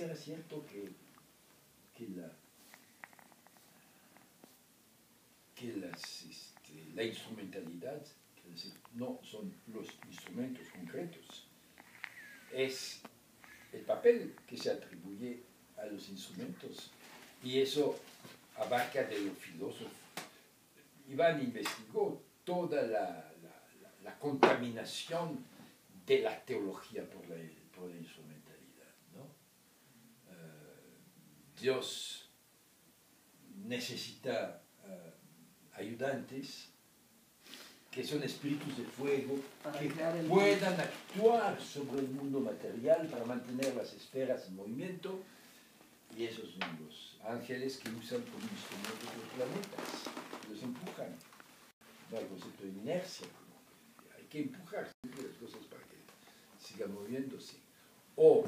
será cierto que la instrumentalidad, es decir, no son los instrumentos concretos, es el papel que se atribuye a los instrumentos, y eso abarca de los filósofos. Iván investigó toda la contaminación de la teología por la instrumentalidad, ¿no? Dios necesita ayudantes que son espíritus de fuego, que puedan actuar sobre el mundo material para mantener las esferas en movimiento, y esos son los ángeles que usan como instrumentos los planetas, los empujan. No hay concepto de inercia, como que hay que empujar siempre las cosas para que sigan moviéndose. O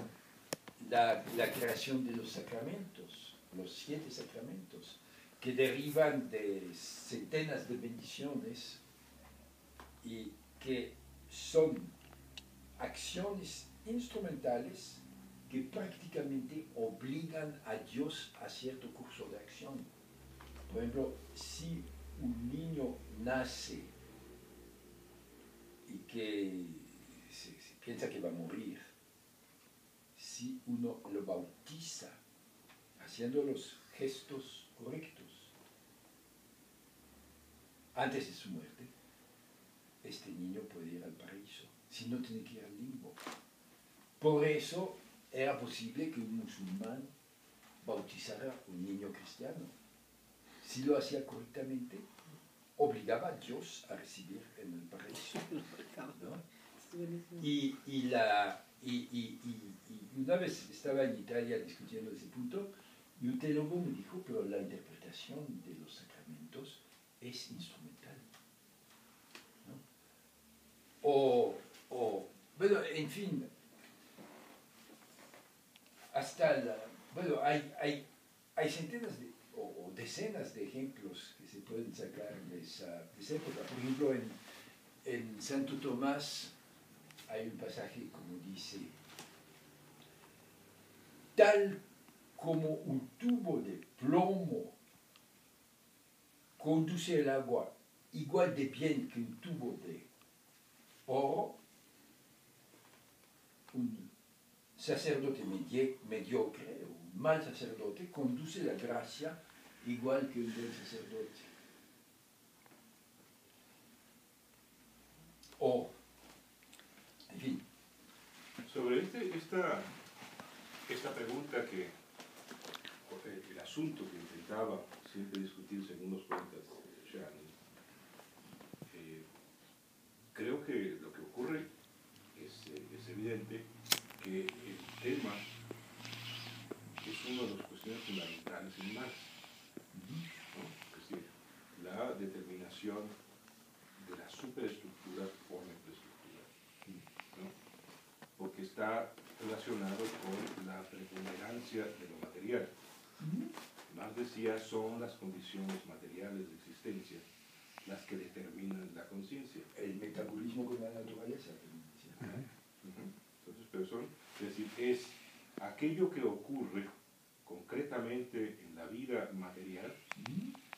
la creación de los sacramentos, los 7 sacramentos, que derivan de centenas de bendiciones y que son acciones instrumentales que prácticamente obligan a Dios a cierto curso de acción. Por ejemplo, si un niño nace y que se piensa que va a morir, si uno lo bautiza haciendo los gestos correctos antes de su muerte, este niño puede ir al paraíso, si no tiene que ir al limbo. Por eso era posible que un musulmán bautizara a un niño cristiano. Si lo hacía correctamente, obligaba a Dios a recibir en el paraíso, ¿no? Y una vez estaba en Italia discutiendo ese punto, y un teólogo me dijo, pero la interpretación de los sacramentos es instrumental, ¿no? Bueno, en fin, bueno, hay centenas o decenas de ejemplos que se pueden sacar de esa época. Por ejemplo, en Santo Tomás hay un pasaje como dice: tal como un tubo de plomo conduce el agua igual de bien que un tubo de oro, un sacerdote mediocre, un mal sacerdote, conduce la gracia igual que un buen sacerdote. O, en fin. Sobre esta pregunta el asunto que intentaba siempre discutir según los poetas Shani, creo que lo que ocurre es evidente que el tema es una de las cuestiones fundamentales en Marx, ¿no? Es decir, la determinación de la superestructura por la infraestructura, ¿no? Porque está relacionado con la preponderancia de lo material. Marx decía, son las condiciones materiales de existencia las que determinan la conciencia. El metabolismo con la naturaleza. Entonces, pero es decir, es aquello que ocurre concretamente en la vida material,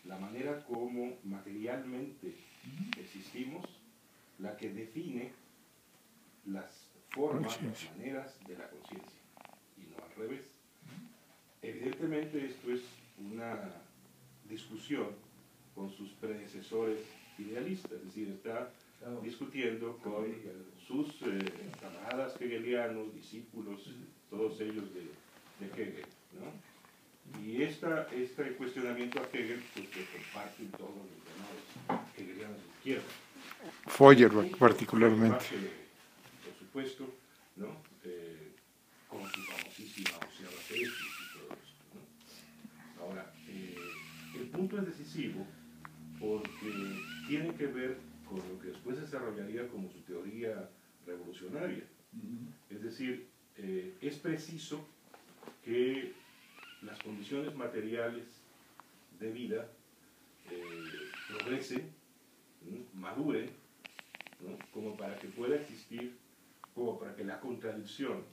la manera como materialmente existimos, la que define las formas, las maneras de la conciencia, y no al revés. Evidentemente esto es una discusión con sus predecesores idealistas, es decir, está discutiendo con sus camaradas hegelianos, discípulos, todos ellos de Hegel, ¿no? Y este cuestionamiento a Hegel, pues que comparten todos los llamados hegelianos de izquierda. Feuerbach particularmente. Por supuesto, ¿no? Con su famosísima onceava tesis y todo esto, ¿no? Ahora, el punto es decisivo porque tiene que ver con lo que después se desarrollaría como su teoría revolucionaria. Es decir, es preciso que las condiciones materiales de vida progresen, maduren, ¿no? Como para que pueda existir, como para que la contradicción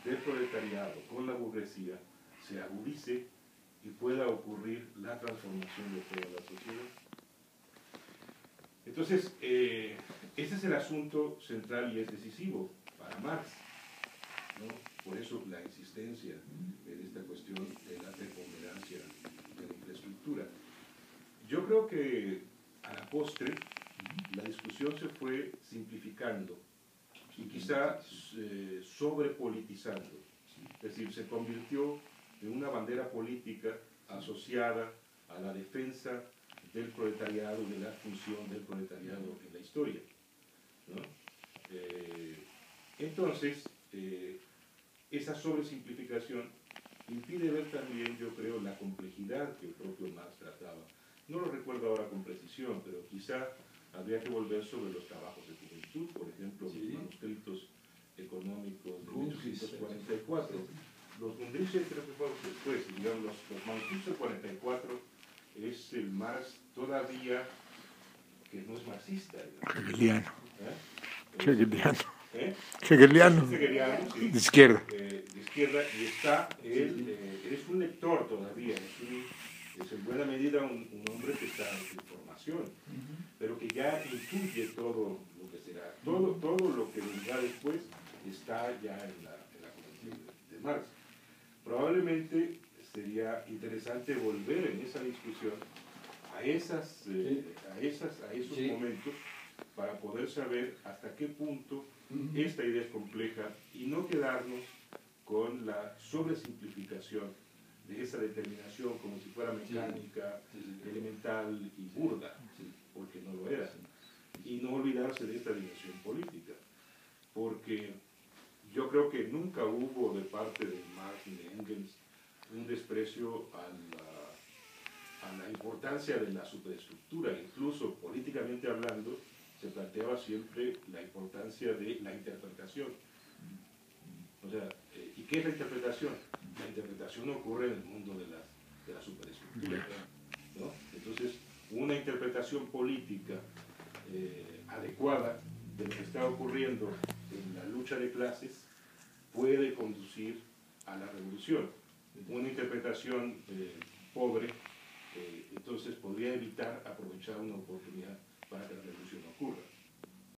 del proletariado con la burguesía se agudice y pueda ocurrir la transformación de toda la sociedad. Entonces, ese es el asunto central y es decisivo para Marx, ¿no? Por eso la existencia de esta cuestión de la preponderancia de la infraestructura. Yo creo que a la postre la discusión se fue simplificando y quizá sobrepolitizando. Es decir, se convirtió en una bandera política asociada a la defensa del proletariado y de la función del proletariado en la historia, ¿no? Entonces, esa sobresimplificación impide ver también, yo creo, la complejidad que el propio Marx trataba. No lo recuerdo ahora con precisión, pero quizá habría que volver sobre los trabajos de juventud, por ejemplo, los manuscritos económicos de 1844. Los Gundrich creo que fue después, digamos, los manuscritos del 44 es el Marx todavía que no es marxista. Hegeliano. Hegeliano. Hegeliano. Hegeliano, sí. De izquierda. De izquierda, y está él, es un lector todavía, es en buena medida un hombre que está en su formación, pero que ya intuye todo lo que será, todo lo que vendrá después está ya en la convención de Marx. Probablemente sería interesante volver en esa discusión a esos momentos para poder saber hasta qué punto esta idea es compleja y no quedarnos con la sobresimplificación de esa determinación como si fuera mecánica, elemental y burda, porque no lo era. Y no olvidarse de esta dimensión política, porque yo creo que nunca hubo de parte de Marx y de Engels un desprecio a la importancia de la superestructura. Incluso políticamente hablando se planteaba siempre la importancia de la interpretación. O sea, ¿y qué es la interpretación? La interpretación ocurre en el mundo de la superestructura, ¿no? Entonces, una interpretación política adecuada de lo que está ocurriendo en la lucha de clases puede conducir a la revolución. Una interpretación pobre, entonces podría evitar aprovechar una oportunidad para que la revolución ocurra.